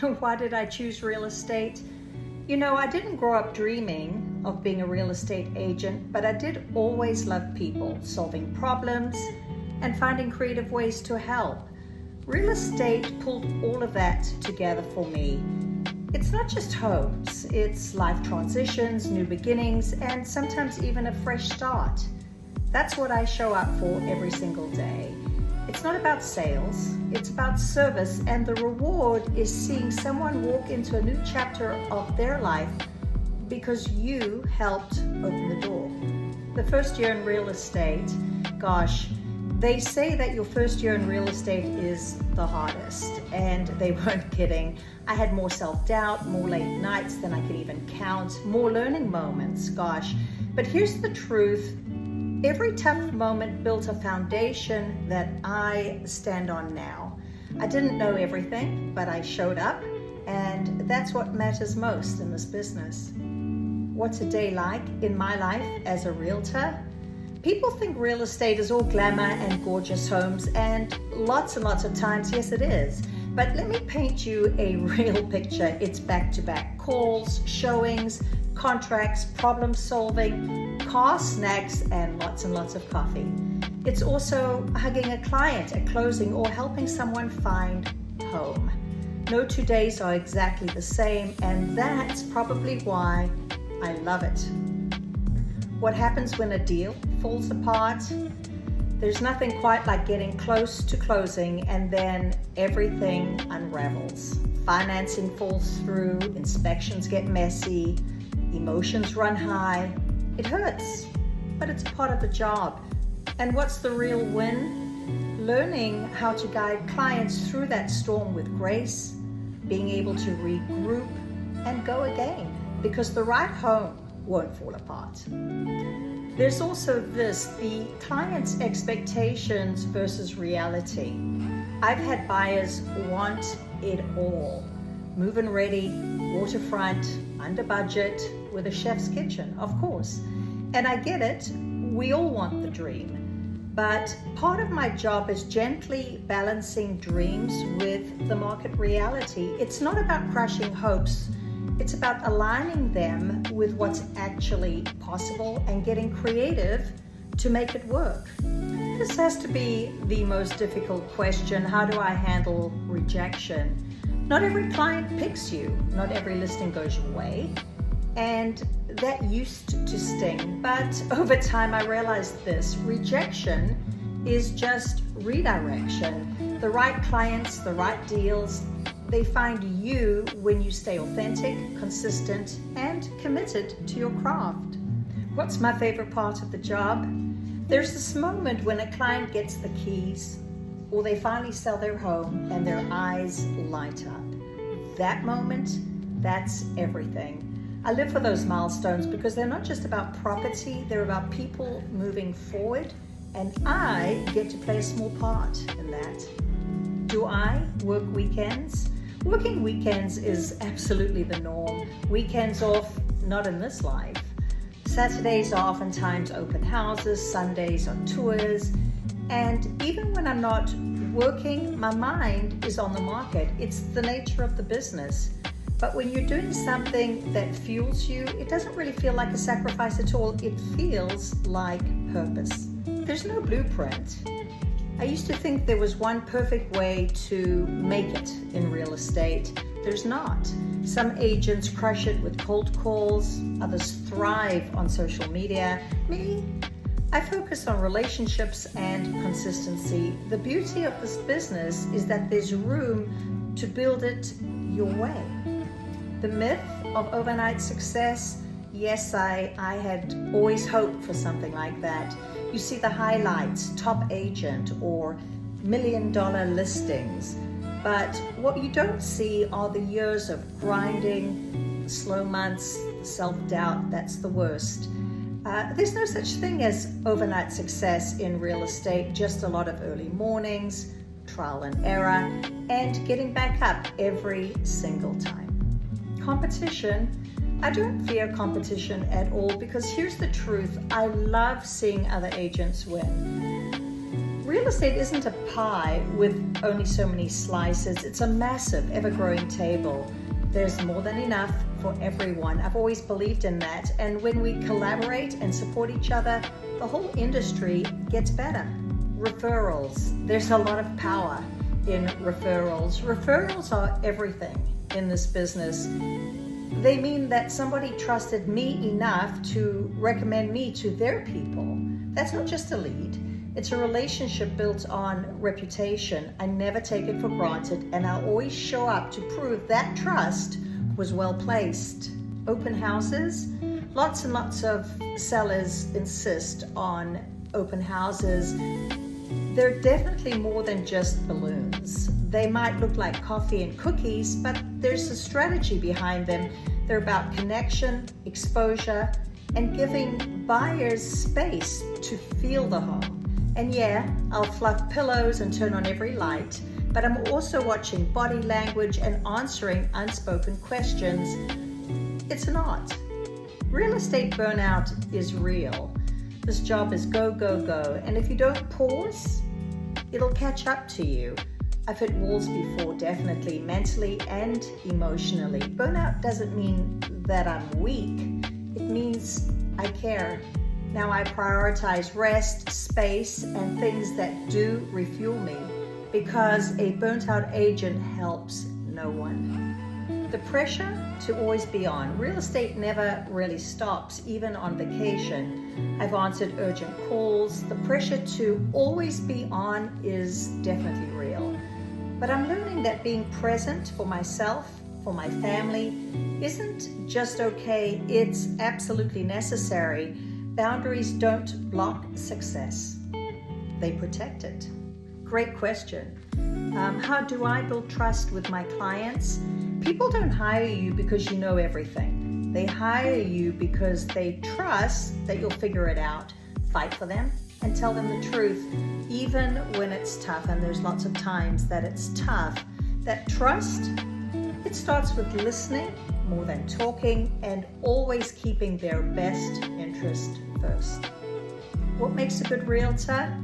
Why did I choose real estate? You know, I didn't grow up dreaming of being a real estate agent, but I did always love people, solving problems, and finding creative ways to help. Real estate pulled all of that together for me. It's not just homes, it's life transitions, new beginnings, and sometimes even a fresh start. That's what I show up for every single day. It's not about sales, it's about service, and the reward is seeing someone walk into a new chapter of their life because you helped open the door. The first year in real estate, gosh, they say that your first year in real estate is the hardest, and they weren't kidding. I had more self-doubt, more late nights than I could even count, more learning moments, gosh. But here's the truth. Every tough moment built a foundation that I stand on now. I didn't know everything, but I showed up, and that's what matters most in this business. What's a day like in my life as a realtor? People think real estate is all glamour and gorgeous homes, and lots of times, yes it is. But let me paint you a real picture. It's back-to-back calls, showings, contracts, problem solving, car snacks, and lots of coffee. It's also hugging a client at closing or helping someone find home. No 2 days are exactly the same, and that's probably why I love it. What happens when a deal falls apart? There's nothing quite like getting close to closing and then everything unravels. Financing falls through, inspections get messy, emotions run high. It hurts, but it's a part of the job. And what's the real win? Learning how to guide clients through that storm with grace, being able to regroup and go again, because the right home won't fall apart. There's also the client's expectations versus reality. I've had buyers want it all. Move-in ready, waterfront, under budget, with a chef's kitchen, of course. And I get it, we all want the dream. But part of my job is gently balancing dreams with the market reality. It's not about crushing hopes. It's about aligning them with what's actually possible and getting creative to make it work. This has to be the most difficult question. How do I handle rejection? Not every client picks you. Not every listing goes your way. And that used to sting. But over time, I realized this. Rejection is just redirection. The right clients, the right deals, they find you when you stay authentic, consistent, and committed to your craft. What's my favorite part of the job? There's this moment when a client gets the keys, or they finally sell their home and their eyes light up. That moment, that's everything. I live for those milestones because they're not just about property, they're about people moving forward, and I get to play a small part in that. Do I work weekends? Working weekends is absolutely the norm. Weekends off, not in this life. Saturdays are oftentimes open houses, Sundays are tours, and even when I'm not working, my mind is on the market. It's the nature of the business. But when you're doing something that fuels you, it doesn't really feel like a sacrifice at all. It feels like purpose. There's no blueprint. I used to think there was one perfect way to make it in real estate. There's not. Some agents crush it with cold calls, others thrive on social media. Me, I focus on relationships and consistency. The beauty of this business is that there's room to build it your way. The myth of overnight success, yes, I had always hoped for something like that. You see the highlights, top agent or $1 million listings. But what you don't see are the years of grinding, slow months, self-doubt. That's the worst. There's no such thing as overnight success in real estate, just a lot of early mornings, trial and error, and getting back up every single time. Competition, I don't fear competition at all because here's the truth, I love seeing other agents win. Real estate isn't a pie with only so many slices. It's a massive, ever-growing table. There's more than enough for everyone. I've always believed in that. And when we collaborate and support each other, the whole industry gets better. Referrals. There's a lot of power in referrals. Referrals are everything in this business. They mean that somebody trusted me enough to recommend me to their people. That's not just a lead. It's a relationship built on reputation. I never take it for granted, and I'll always show up to prove that trust was well placed. Open houses. Lots and lots of sellers insist on open houses. They're definitely more than just balloons. They might look like coffee and cookies, but there's a strategy behind them. They're about connection, exposure, and giving buyers space to feel the home. And yeah, I'll fluff pillows and turn on every light, but I'm also watching body language and answering unspoken questions. It's an art. Real estate burnout is real. This job is go, go, go. And if you don't pause, it'll catch up to you. I've hit walls before, definitely, mentally and emotionally. Burnout doesn't mean that I'm weak. It means I care. Now I prioritize rest, space, and things that do refuel me, because a burnt out agent helps no one. The pressure to always be on. Real estate never really stops, even on vacation. I've answered urgent calls. The pressure to always be on is definitely real. But I'm learning that being present for myself, for my family, isn't just okay, it's absolutely necessary. Boundaries don't block success, they protect it. Great question. How do I build trust with my clients? People don't hire you because you know everything. They hire you because they trust that you'll figure it out. Fight for them and tell them the truth, even when it's tough, and there's lots of times that it's tough. That trust, it starts with listening more than talking, and always keeping their best interest first. What makes a good realtor?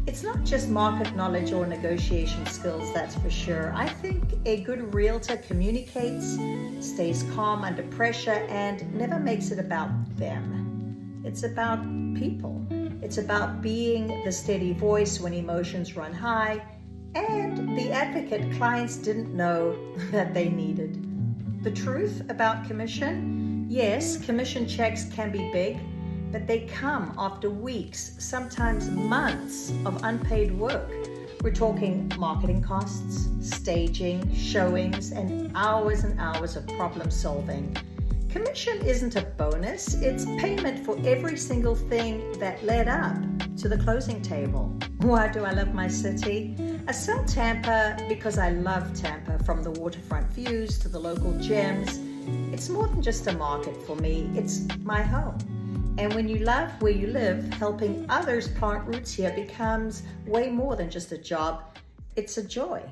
It's not just market knowledge or negotiation skills, that's for sure. I think a good realtor communicates, stays calm under pressure, and never makes it about them. It's about people. It's about being the steady voice when emotions run high, and the advocate clients didn't know that they needed. The truth about commission? Yes, commission checks can be big, but they come after weeks, sometimes months of unpaid work. We're talking marketing costs, staging, showings, and hours of problem solving. Commission isn't a bonus, it's payment for every single thing that led up to the closing table. Why do I love my city? I sell Tampa because I love Tampa, from the waterfront views to the local gems. It's more than just a market for me, it's my home. And when you love where you live, helping others plant roots here becomes way more than just a job, it's a joy.